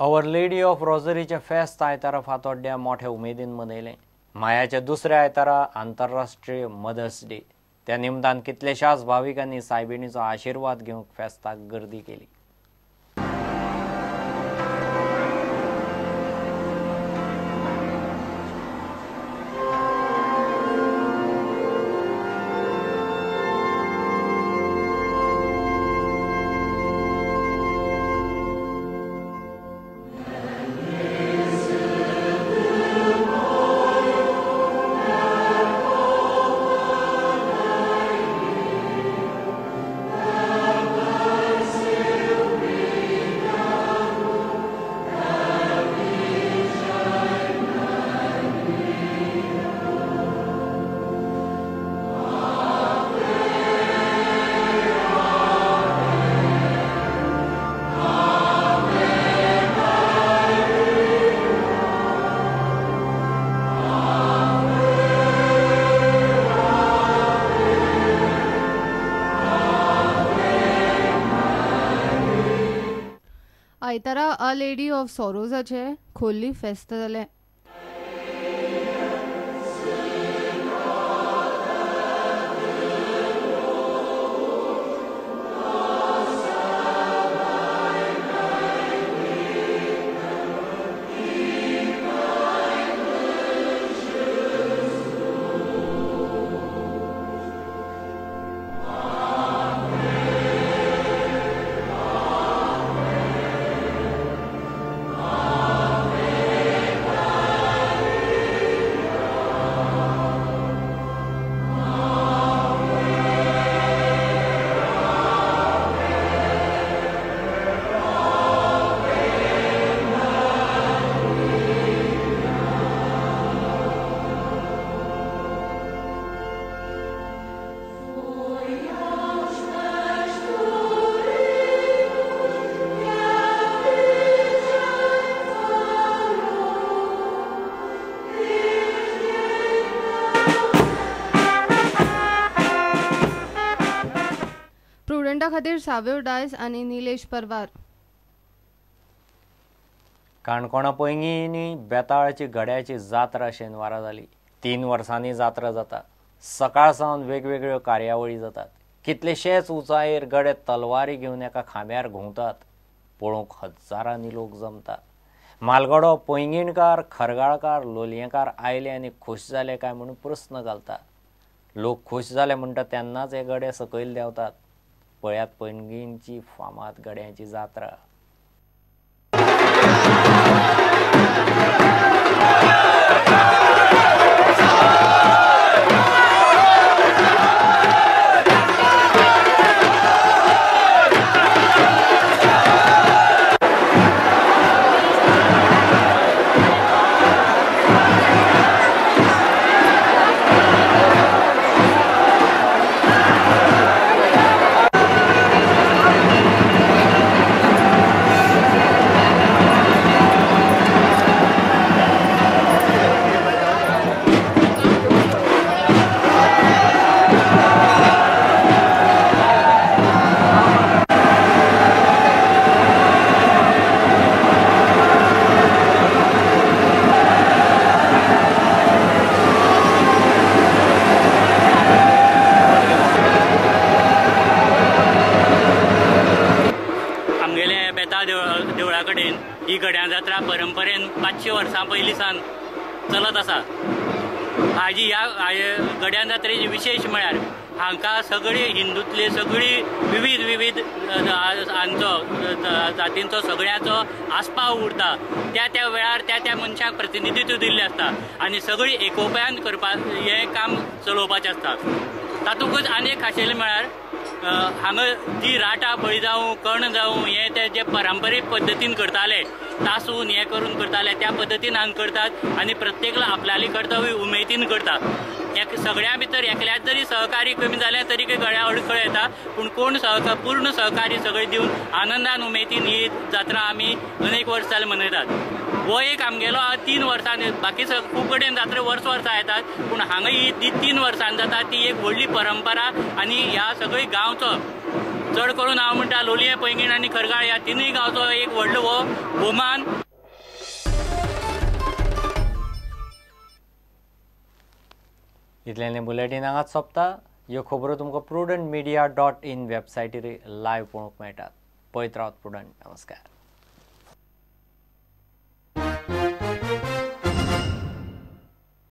Our lady of रोझरीचे फेस्त आयतारा फातोड्ड्या मोठ्या उमेदीन मनयलें. मायाच्या दुसऱ्या आयतारा आंतरराष्ट्रीय मदर्स डे. त्या निमतान कितलेशाच भाविकांनी सायबिणीचो आशीर्वाद घेवंक फेस्ताक गर्दी केली. आयतारा अ लेडी ऑफ सॉरोजाचे खोल्ली फेस्त जालें. प्रुडंटा खातीर सावेव डायस आनी निलेश परवार. काणकोणा पैंगीणी बेताळाची गड्याची जात्रा शेनवारा जाली. 3 वर्सांनी जात्रा जाता. सकाळ सावन वेगवेगळ्यो कार्यावळी जातात. कितलेशेच उंचायेर गडे तलवारी घेवन एका खांब्यार घुंवतात. पळोवंक हजारांनी लोक जमतात. मालगडो पैंगीणकार, खरगाळकार, लोलयेकार आयले आनी खूश जाले काय म्हणून प्रस्न घालता. लोक खूश जाले म्हणटा तेन्नाच हे गडे सकयल देंवतात. पळयात पैंगीणची फामाद गड्यांची जात्रा. देवळा कडेन ही गड्यां जात्रा परंपरेन 500 वर्सां पयलीं सावन चलत आसा. हाजी ह्या गड्यां जात्रेची विशेष म्हळ्यार हांकां सगळी हिंदूतली सगळी विविध जातींचो सगळ्यांचो आस्पाव उरता. त्या वेळार त्या मनशाक प्रतिनिधित्व दिल्लें आसता आनी सगळी एकोप्यान करपाक हें काम चलोवपाचें आसता. तातूंतच आनी एक खाशेलें म्हळ्यार हांगा जी राटां बळी जावं कर्ण जावं हे ते जे पारंपारीक पद्दतीन करताले तासून हे करून करताले त्या पद्दतीन हांगा करतात आनी प्रत्येकला आपल्याली कर्तव्य उमेदीन करतात. सगळ्या भितर एकल्याच जरी सहकारी कमी जालें तरी गळ्या अडखळ येता पूण कोण पूर्ण सहकारी सगळे दिवन आनंदान उमेदीन ही जात्रा आमी अनेक वर्स जाले मनयतात. हो एक आमगेलो 3 वर्सांनी बाकी खूब कडेन जात्रा वर्सां येतात पूण हांगा ही 3 वर्सांनी जाता ती एक व्हडली परंपरा आनी ह्या सगळी गांवचो चड करून हांव म्हणटा लोलये पैंगीण आनी खरगाळ ह्या तिनूय गांवचो एक व्हडलो हो भोवमान इतलें बुलेटीन हांगाच सोंपता. ह्यो खबरो तुमकां prudentmedia.in वेबसायटीर लायव्ह पळोवंक मेळटात. पळयत रावत प्रुडंट. नमस्कार.